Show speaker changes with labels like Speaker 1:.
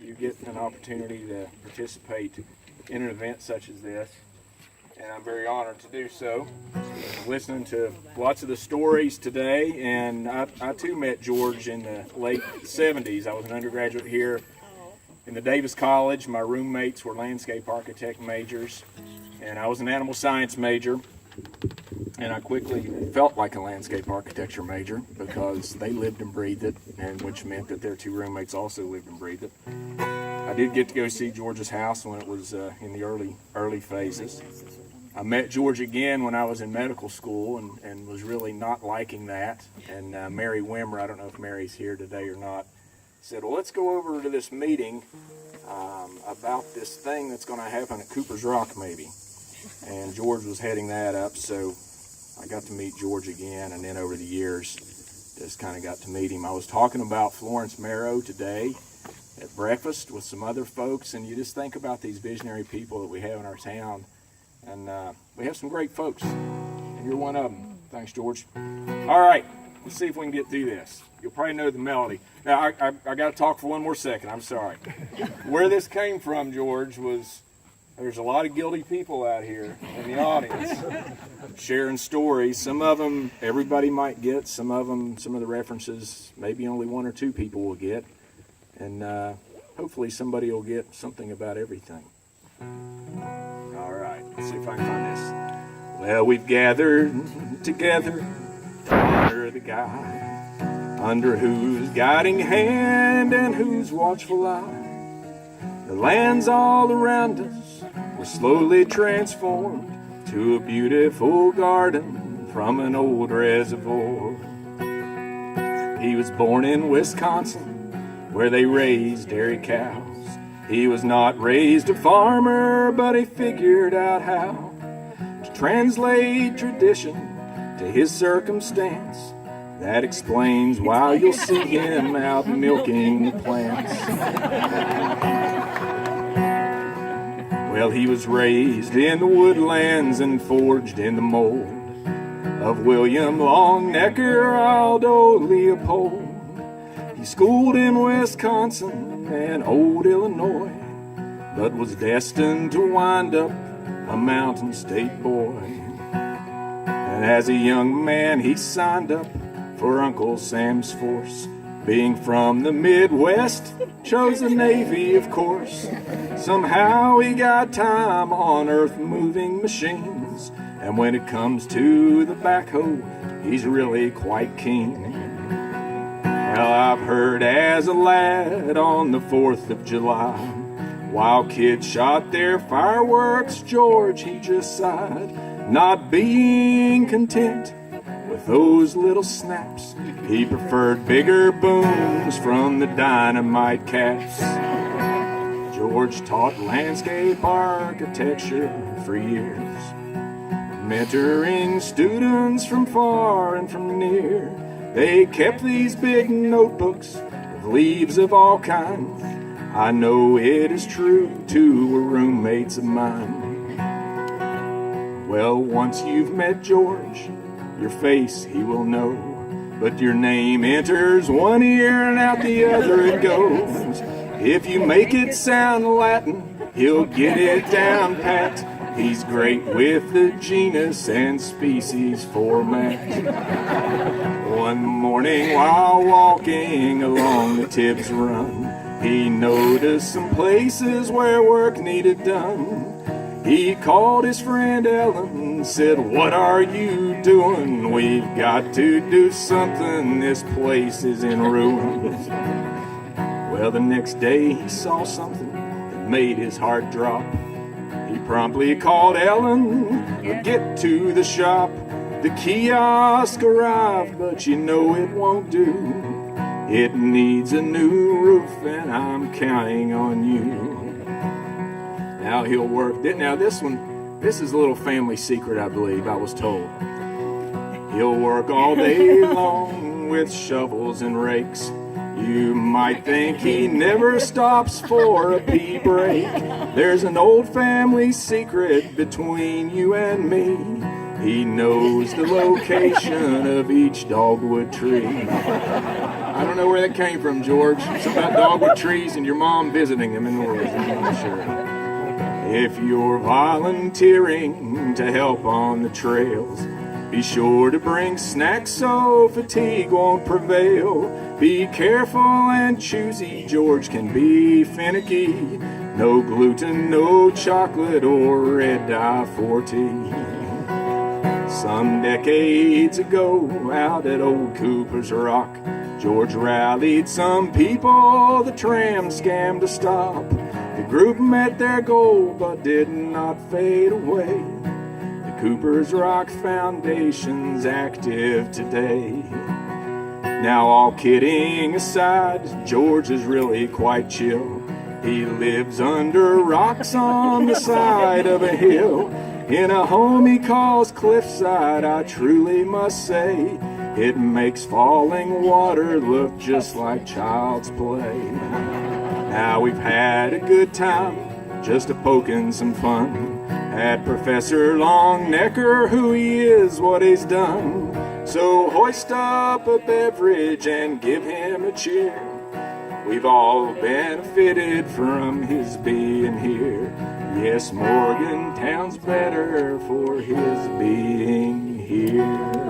Speaker 1: you get an opportunity to participate in an event such as this, and I'm very honored to do so. Listening to lots of the stories today, and I too met George in the late 70s. I was an undergraduate here in the Davis College. My roommates were landscape architect majors, and I was an animal science major. And I quickly felt like a landscape architecture major because they lived and breathed it, and which meant that their two roommates also lived and breathed it. I did get to go see George's house when it was in the early phases. I met George again when I was in medical school and was really not liking that. And Mary Wimmer, I don't know if Mary's here today or not, said, well, let's go over to this meeting about this thing that's going to happen at Cooper's Rock maybe. And George was heading that up, so I got to meet George again, and then over the years, just kind of got to meet him. I was talking about Florence Marrow today at breakfast with some other folks, and you just think about these visionary people that we have in our town, and we have some great folks, and you're one of them. Thanks, George. All right, let's see if we can get through this. You'll probably know the melody. Now, I got to talk for one more second. I'm sorry. Where this came from, George, was there's a lot of guilty people out here in the audience sharing stories. Some of them everybody might get. Some of the references, maybe only one or two people will get. And hopefully somebody will get something about everything. All right, let's see if I can find this. Well, we've gathered together to honor the guy under whose guiding hand and whose watchful eye the lands all around us were slowly transformed to a beautiful garden from an old reservoir. He was born in Wisconsin, where they raised dairy cows. He was not raised a farmer, but he figured out how to translate tradition to his circumstance. That explains why you'll see him out milking the plants. Well, he was raised in the woodlands and forged in the mold of William Longenecker, Aldo Leopold. He schooled in Wisconsin and old Illinois, but was destined to wind up a Mountain State boy. And as a young man, he signed up for Uncle Sam's force. Being from the Midwest, chose the Navy, of course. Somehow he got time on earth-moving machines, and when it comes to the backhoe, he's really quite keen. Well, I've heard as a lad on the 4th of July, while kids shot their fireworks, George, he just sighed, not being content with those little snaps. He preferred bigger booms from the dynamite caps. George taught landscape architecture for years, mentoring students from far and from near. They kept these big notebooks with leaves of all kinds. I know it is true, two were roommates of mine. Well, once you've met George, your face he will know, but your name enters one ear and out the other it goes. If you make it sound Latin, he'll get it down pat. He's great with the genus and species format. One morning while walking along the Tibbs Run, he noticed some places where work needed done. He called his friend Ellen, said, what are you doing? We've got to do something, this place is in ruins. Well, the next day he saw something that made his heart drop. He promptly called Ellen, get to the shop. The kiosk arrived, but you know it won't do. It needs a new roof, and I'm counting on you. Now he'll work. Now this is a little family secret, I believe, I was told. He'll work all day long with shovels and rakes. You might think he never stops for a pee break. There's an old family secret between you and me. He knows the location of each dogwood tree. I don't know where that came from, George. Something about dogwood trees and your mom visiting them in the woods. I'm not sure. If you're volunteering to help on the trails, be sure to bring snacks so fatigue won't prevail. Be careful and choosy, George can be finicky. No gluten, no chocolate, or red dye for tea. Some decades ago, out at old Cooper's Rock, George rallied some people the tram scam to stop. The group met their goal but did not fade away. The Cooper's Rock Foundation's active today. Now all kidding aside, George is really quite chill. He lives under rocks on the side of a hill. In a home he calls Cliffside, I truly must say, it makes falling water look just like child's play. Now we've had a good time, just a poking some fun at Professor Longenecker, who he is, what he's done. So hoist up a beverage and give him a cheer. We've all benefited from his being here. Yes, Morgantown's better for his being here.